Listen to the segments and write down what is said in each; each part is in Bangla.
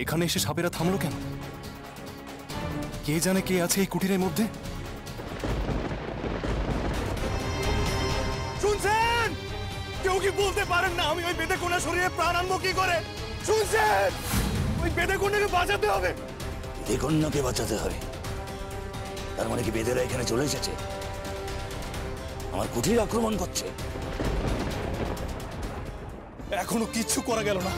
এখানে এসে সাপেরা থামলো কেন? কে জানে কে আছে এই কুটিরের মধ্যে? শুনছেন? কেউ কি বলতে পারেন না আমি ওই বেদেকোনা শরীরে প্রাণ আনবো কি করে? শুনছেন? ওই বেদেকোনাকে বাঁচাতে হবে। বেদেকোনাকে বাঁচাতে হবে? তার মানে কি বেদেরা এখানে চলে এসেছে, আমার কুটির আক্রমণ করছে? এখনো কিচ্ছু করা গেল না।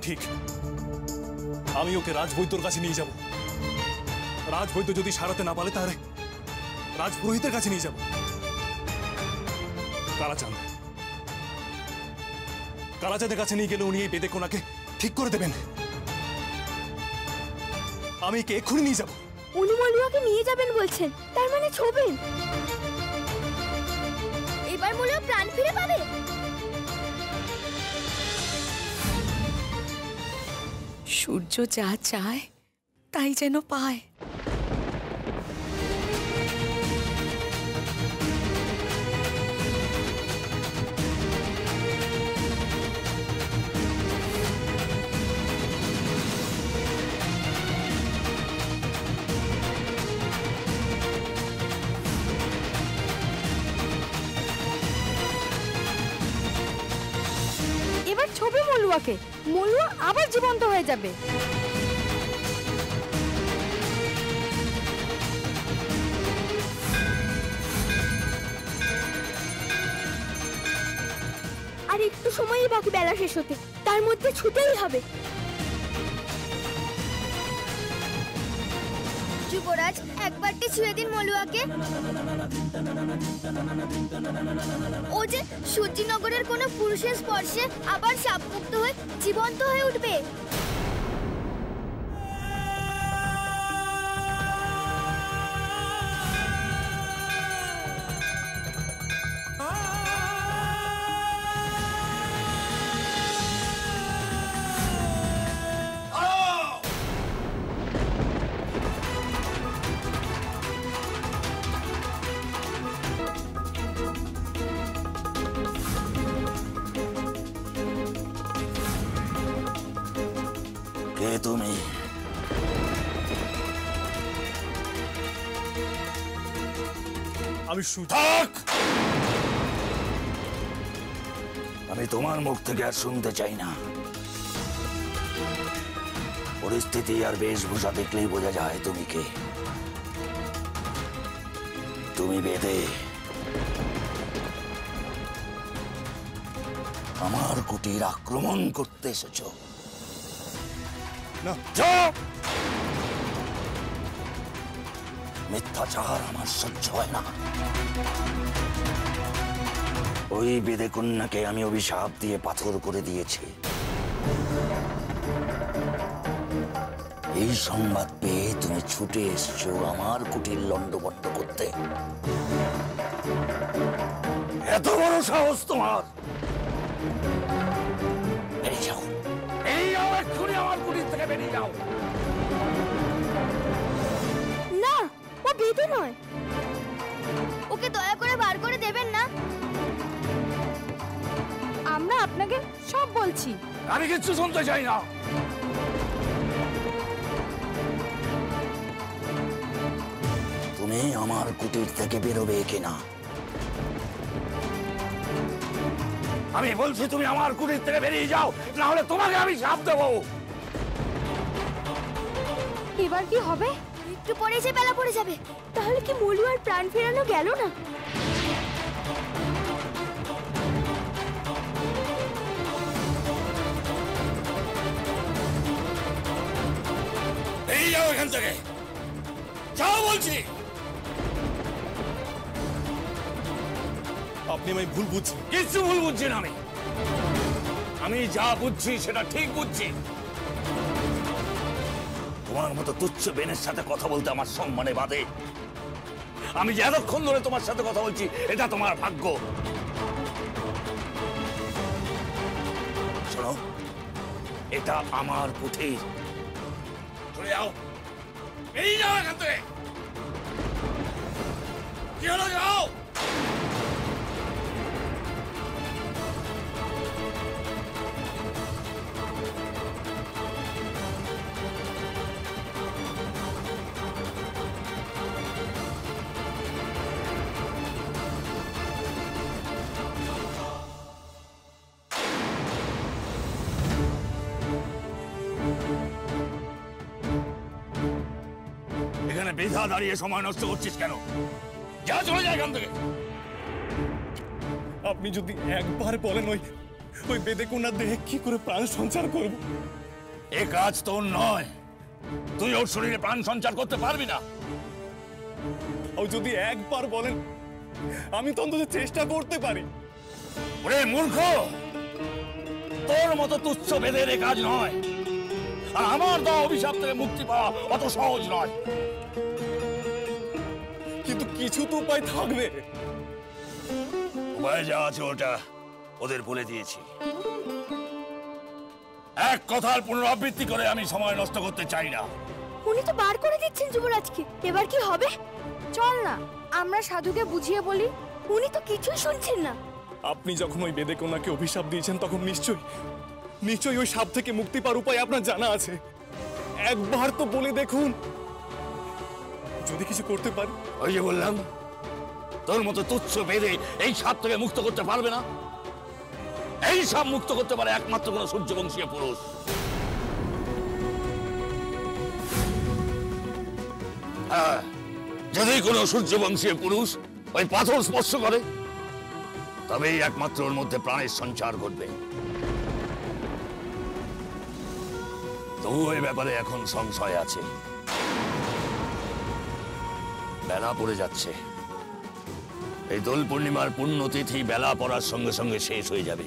ঠিক, আমি ওকে রাজবৈদ্যর কাছে নিয়ে যাব। রাজবৈদ্য যদি সারাতে না পারে তাহলে রাজপুরোহিতের কাছে নিয়ে যাব। কালাচাঁদের কাছে নিয়ে গেলে উনি এই বেদেকোনাকে ঠিক করে দেবেন। আমি একে এক্ষুনি নিয়ে যাব। উনি মলুয়াকে নিয়ে যাবেন বলছেন, তার মানে ছোবেন? এবার মলুয়া প্রাণ ফিরে পাবে? সূর্য যা চায় তাই যেন পায়। এবার ছোবে মলুয়াকে, মলুয়া আবার জীবন্ত হয়ে যাবে। আর একটু সময়ই বাকি বেলা শেষ হতে, তার মধ্যে ছুটেই হবে। যুবরাজ, একবারটি ছুঁয়ে দিন মলুয়াকে। ও যে সূর্যনগরের কোনো পুরুষের স্পর্শে আবার সাপমুক্ত হয়ে জীবন্ত হয়ে উঠবে। কে তুমি? আমি থাক! আমি তোমার মুখ থেকে আর শুনতে চাই না। পরিস্থিতি আর বেশভূষা দেখলেই বোঝা যায় তুমি কে। তুমি বেদে আমার কুটির আক্রমণ করতে এসেছো। না, মিথ্যাচার আমার সহ্য হয় না। ওই বেদেকন্যাকে আমি অভিশাপ দিয়ে পাথর করে দিয়েছি। এই সংবাদ পেয়ে তুমি ছুটে এসছো আমার কুটির লণ্ডভণ্ড করতে। এত বড় সাহস তোমার! বেরিয়ে যাও, এই এক্ষুনি আমার কুটির থেকে বেরিয়ে যাও। না, ও বেদে নয়। ওকে দয়া করে বার করে দেবেন না। আমরা আপনাকে সব বলছি। আমি কিচ্ছু শুনতে চাই না। তুমি আমার কুটির থেকে বেরোবে কিনা? আমি বলছি তুমি আমার কুটির থেকে বেরিয়ে যাও, না হলে তোমাকে আমি শাপ দেবো। এবার কি হবে? একটু পরে যে বেলা পড়ে যাবে। তাহলে কি মলুয়ার প্রাণ ফেরানো গেল না? এই যাও এখান থেকে, যাও বলছি। আপনি আমায় ভুল বুঝছেন। কিচ্ছু ভুল বুঝছি না। আমি যা বুঝছি সেটা ঠিক বুঝছি। তোমার মতো তুচ্ছ বেনের সাথে কথা বলতে আমার সম্মানে বাধে। আমি যে এতক্ষণ ধরে তোমার সাথে কথা বলছি এটা তোমার ভাগ্য। শোনো, এটা আমার কুঠির। চলে যাও, বেরিয়ে যাও এখান থেকে। কি হলো, যাও। বেধা দাঁড়িয়ে সময় নষ্ট করছিস কেন? যা, চলে যায় এখান থেকে। আপনি যদি একবার বলেন ওই বেদে কন্যার দেহে কি করে প্রাণ সঞ্চার করব? এ কাজ তোর নয়। তুই ওর শরীরে প্রাণ সঞ্চার করতে পারবি না। ও যদি একবার বলেন আমি তো অন্তত চেষ্টা করতে পারি। ওরে মূর্খ, তোর মতো তুচ্ছ বেদের এ কাজ নয়। আর আমার দেওয়া অভিশাপ থেকে মুক্তি পাওয়া অত সহজ নয়। কিন্তু কিছু তো উপায় থাকবে। উপায় যা আছে ওটা ওদের বলে দিয়েছি। এক কথার পুনরাবৃত্তি করে আমি সময় নষ্ট করতে চাই না। উনি তো বার করে দিচ্ছেন যুবরাজকে, এবার কি হবে? চল না আমরা সাধুকে বুঝিয়ে বলি। উনি তো কিছুই শুনছেন না। আপনি যখন ওই বেদে কন্যাকে অভিশাপ দিয়েছেন তখন নিশ্চয়ই ওই সাপ থেকে মুক্তি পাওয়ার উপায় আপনার জানা আছে। একবার তো বলে দেখুন, যদি কিছু করতে পারি। ওই যে বললাম, তোর মতো তুচ্ছ বেদে এই সাপ থেকে মুক্ত করতে পারবে না। এই সাপ মুক্ত করতে পারে একমাত্র কোন সূর্যবংশীয় পুরুষ। হ্যাঁ, যদি কোনো সূর্যবংশীয় পুরুষ ওই পাথর স্পর্শ করে তবেই একমাত্র ওর মধ্যে প্রাণের সঞ্চার ঘটবে। তবু এ ব্যাপারে এখন সংশয় আছে। বেলা পড়ে যাচ্ছে। এই দোল পূর্ণিমার পুণ্যতিথি বেলা পড়ার সঙ্গে সঙ্গে শেষ হয়ে যাবে।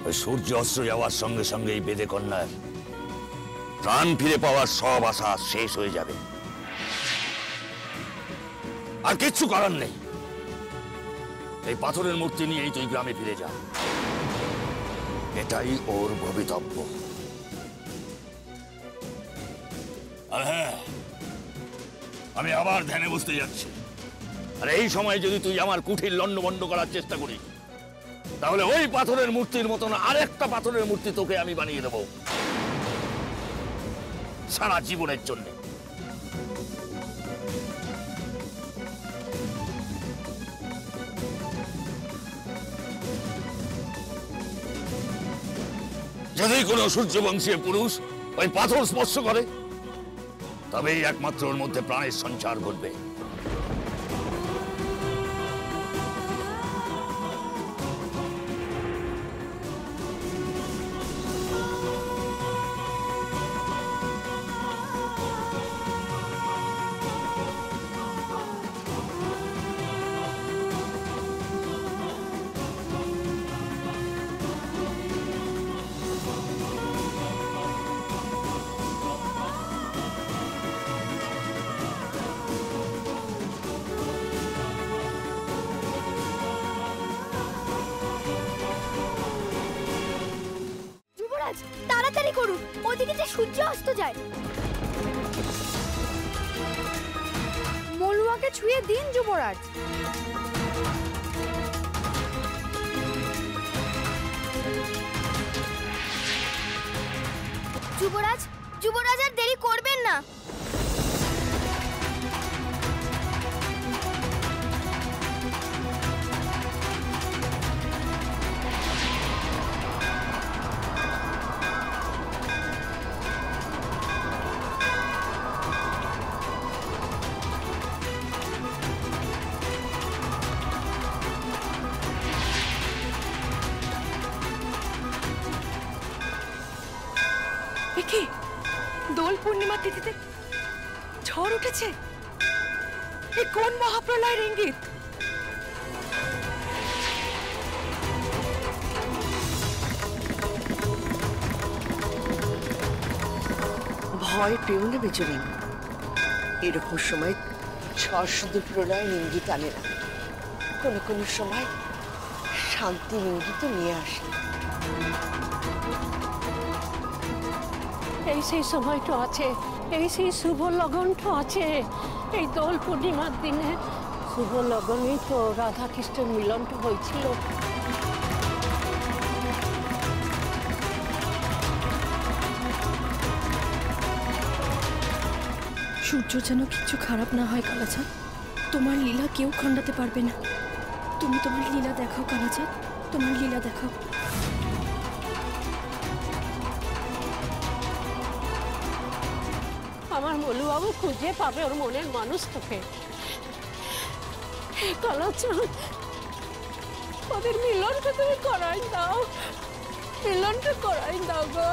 ওই সূর্য অস্ত যাওয়ার সঙ্গে সঙ্গে এই বেদে কন্যার প্রাণ ফিরে পাওয়ার সব আশা শেষ হয়ে যাবে। আর কিচ্ছু করার নেই। এই পাথরের মূর্তি নিয়েই তুই গ্রামে ফিরে যা। এটাই ওর ভবিতব্য। আর হ্যাঁ, আমি আবার ধ্যানে বসতে যাচ্ছি। আর এই সময় যদি তুই আমার কুঠির লন্ডভন্ড করার চেষ্টা করিস তাহলে ওই পাথরের মূর্তির মতন আরেকটা পাথরের মূর্তি তোকে আমি বানিয়ে দেব সারা জীবনের জন্য। যদি কোনো সূর্যবংশীয় পুরুষ ওই পাথর স্পর্শ করে তবেই একমাত্র ওর মধ্যে প্রাণের সঞ্চার ঘটবে। তাড়াতাড়ি করুন, ওদিকে যে সূর্য অস্ত যায়। মলুয়াকে ছুঁয়ে দিন যুবরাজ। যুবরাজ, যুবরাজ আর দেরি করবেন না। কি দোল পূর্ণিমা তিথিতে ঝড় উঠেছে? এ কোন মহাপ্রলয়ের ইঙ্গিত? ভয় পেও না বেজরিন। এরকম সময় ঝড় শুধু প্রলয়ের ইঙ্গিত আনে না, কোনো কোনো সময় শান্তির ইঙ্গিত নিয়ে আসে। এই সেই সময়টা আছে, এই সেই শুভ লগনটা আছে। এই দোল পূর্ণিমার দিনে শুভ লগনেই তো রাধা কৃষ্ণের মিলনটা হয়েছিল। সূর্য যেন কিছু খারাপ না হয় কালাচাঁদ। তোমার লীলা কেউ খণ্ডাতে পারবে না। তুমি তোমার লীলা দেখাও কালাচাঁদ, তোমার লীলা দেখাও। আমার মলুবাবু খুঁজে পাবে ওর মনের মানুষটাকে। কালাচাঁদ, ওদের মিলনটা তুমি করাই দাও, মিলনটা করাই দাও গো।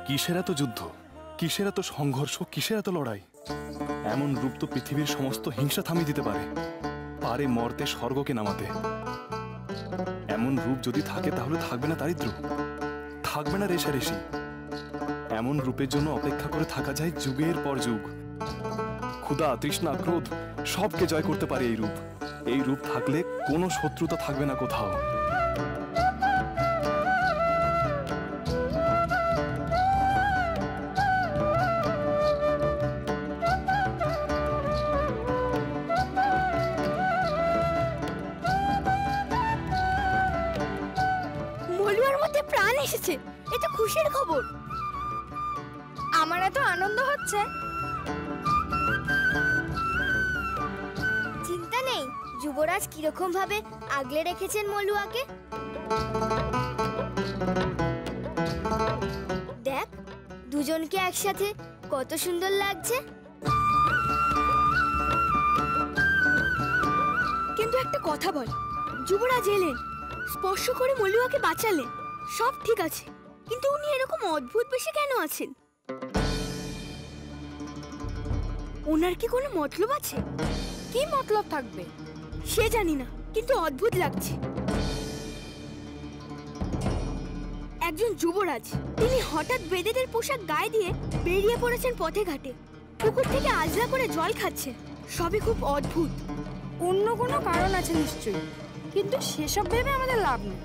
কিসের এত যুদ্ধ, কিসের এত সংঘর্ষ, কিসের এত লড়াই? এমন রূপ তো পৃথিবীর সমস্ত হিংসা থামিয়ে দিতে পারে, পারে মর্তে স্বর্গকে নামাতে। এমন রূপ যদি থাকে তাহলে থাকবে না দারিদ্র, থাকবে না রেশারেশি। এমন রূপের জন্য অপেক্ষা করে থাকা যায় যুগের পর যুগ। ক্ষুধা, তৃষ্ণা, ক্রোধ সবকে জয় করতে পারে এই রূপ। এই রূপ থাকলে কোনো শত্রুতা থাকবে না কোথাও। প্রাণ এসেছে, এটা খুশির খবর। আমার এত আনন্দ হচ্ছে, চিন্তা নেই যুবরাজ কিরকম ভাবে আগলে রেখেছেন মলুয়াকে। দেখ দুজনকে একসাথে কত সুন্দর লাগছে। কিন্তু একটা কথা বল, যুবরাজ এলেন, স্পর্শ করে মলুয়াকে বাঁচালেন, সব ঠিক আছে, কিন্তু উনি এরকম অদ্ভুত বেশে কেন আছেন? ওনার কি কোনো মতলব আছে? কি মতলব থাকবে সে জানি না, কিন্তু অদ্ভুত লাগছে। একজন যুবরাজ, তিনি হঠাৎ বেদেদের পোশাক গায়ে দিয়ে বেরিয়ে পড়েছেন পথে ঘাটে, পুকুর থেকে আজলা করে জল খাচ্ছে, সবই খুব অদ্ভুত। অন্য কোনো কারণ আছে নিশ্চয়ই, কিন্তু সেসব ভেবে আমাদের লাভ নেই।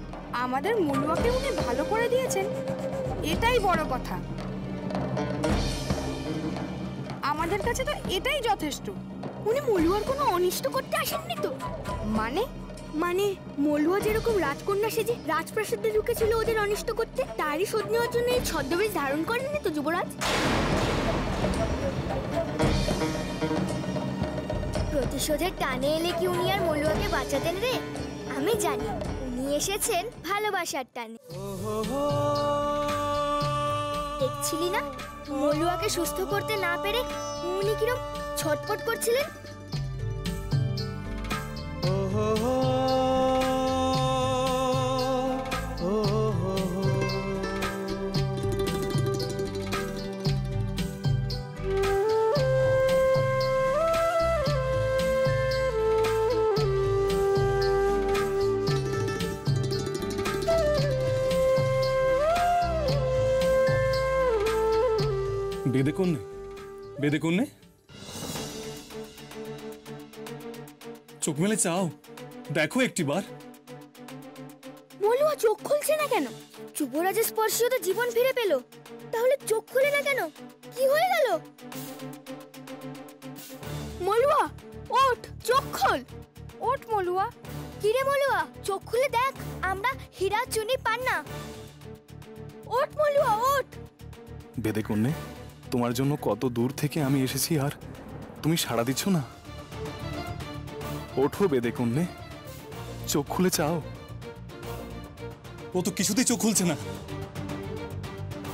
আমাদের মলুয়াকে উনি ভালো করে দিয়েছেন, এটাই বড় কথা। আমাদের কাছে তো এটাই যথেষ্ট। উনি মলুয়ার কোনো অনিষ্ট করতে আসেননি তো? মানে মলুয়া যেরকম রাজকন্যা সেজে রাজপ্রাসাদে ঢুকেছিল ওদের অনিষ্ট করতে, তারই শোধ নেওয়ার জন্য এই ছদ্মবেশ ধারণ করেননি তো যুবরাজ? প্রতিশোধের টানে এলে কি উনি আর মলুয়াকে বাঁচাতেন রে? আমি জানি উনি এসেছেন ভালোবাসার টানে। দেখছিলি না মলুয়াকে সুস্থ করতে না পেরে উনি কিরম ছটফট করছিলেন। বেদে কন্যে, বেদে কন্যে, চোখ মেলে চাও, দেখো একটিবার। মলুয়া চোখ খুলছে না কেন? যুবরাজের স্পর্শে তো জীবন ফিরে পেল, তাহলে চোখ খুলে না কেন? কি হয়ে গেল? মলুয়া ওঠ, চোখ খোল, ওঠ মলুয়া। কি রে মলুয়া, চোখ খুলে দেখ, আমরা হীরা চুনি পান্না। ওঠ মলুয়া ওঠ। বেদে কন্যে, তোমার জন্য কত দূর থেকে আমি এসেছি আর তুমি সাড়া দিচ্ছ না। ওঠো বেদে কন্যে, চোখ খুলে চাও। ও তো কিছুতেই চোখ খুলছে না।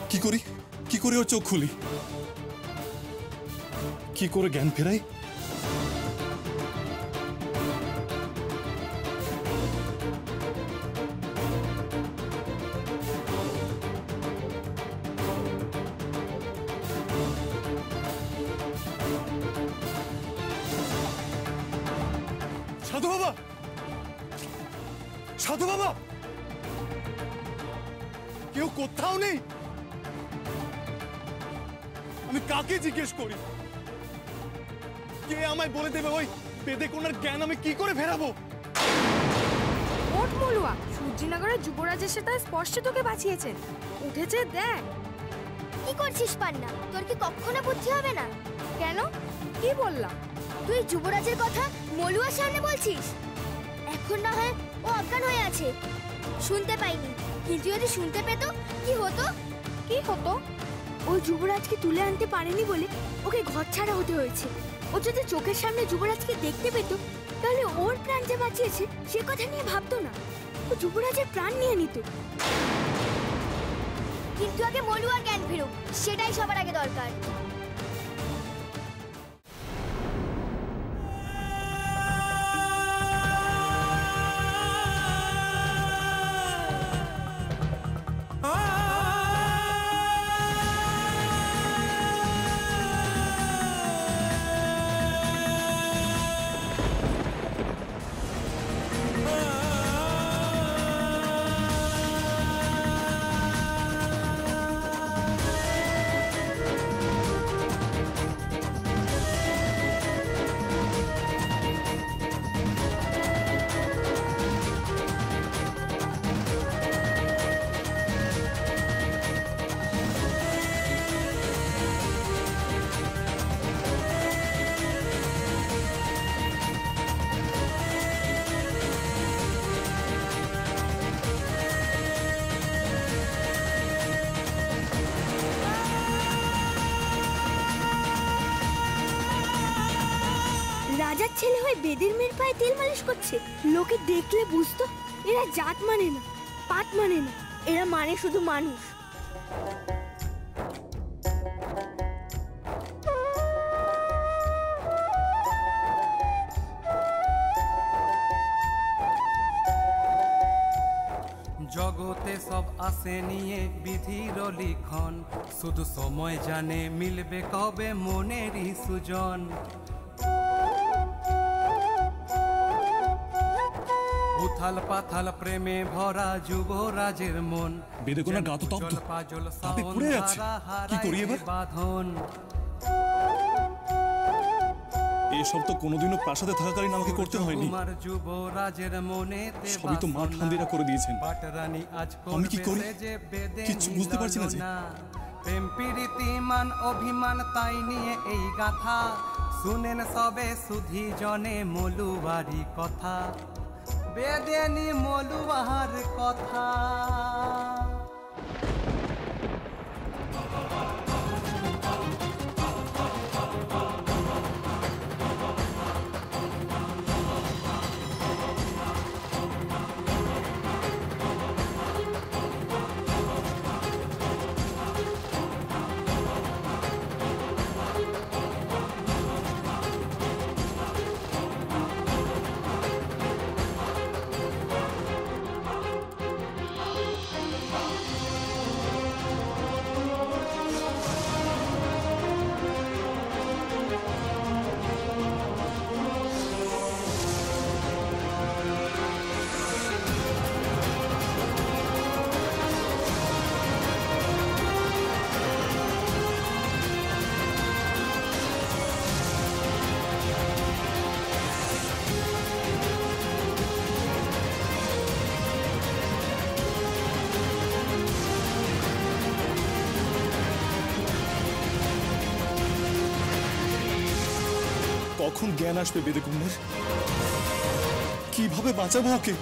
কি করি, কি করে ওর চোখ খুলি, কি করে জ্ঞান ফেরাই? সাধু বাবা, সাধু বাবা, কেউ কোথাও নেই। আমি কাকে জিজ্ঞেস করি? কে আমায় বলে দেবে ওই বেদে কন্যার জ্ঞান আমি কি করে ফেরাবো? ওঠ মলুয়া, সূর্যনগরের যুবরাজের সাথে স্পর্শে তোকে বাঁচিয়েছেন। উঠেছে দেখ। কি করছিস পান্না? তোর কি কখনো বুদ্ধি হবে না? কেন, কি বললাম? তুই যুবরাজের কথা মলুয়ার সামনে বলছিস। এখন না হয় ও অজ্ঞান হয়ে আছে, শুনতে পাইনি, কিন্তু যদি শুনতে পেত কি হতো? কি হতো? ও যুবরাজকে তুলে আনতে পারেনি বলে ওকে ঘর ছাড়া হতে হয়েছে। ও যদি চোখের সামনে যুবরাজকে দেখতে পেত, তাহলে ওর প্রাণ যে বাঁচিয়েছে সে কথা নিয়ে ভাবতো না, ও যুবরাজের প্রাণ নিয়ে নিত। কিন্তু আগে মলুয়ার জ্ঞান ফেরুক, সেটাই সবার আগে দরকার। রাজার ছেলে হয়ে বেদের মেয়ের পায়ে তেল মালিশ করছে। লোকে দেখলে বুঝতো এরা জাত মানে না, পাত মানে না, এরা মানে শুধু মানুষ। জগতে সব আসে নিয়ে বিধির লিখন, শুধু সময় জানে মিলবে কবে মনেরই সুজন। উথাল পাথাল প্রেমে ভরা যুবরাজের মন। বেদে কন্যার গা তো তপ্ত, তাতে পুড়ে যাচ্ছে। কি করি এবার? বাঁধন এসব তো কোনোদিনও প্রাসাদে থাকাকালীন আমাকে করতে হয়নি। যুবরাজের মনে সবই তো মাঠ ফান্দিরা করে দিয়েছেন। পাটরানী আজ আমি কি করি কিছু বুঝতে পারছি না যে। প্রেম প্রীতি মান অভিমান তাই নিয়ে এই গাথা, শুনেন সবে সুধি জনে মলুয়ারি কথা, বেদেনি মলুয়ার কথা। কখন জ্ঞান আসবে বেদেকন্যার? কিভাবে বাঁচাবো ওকে?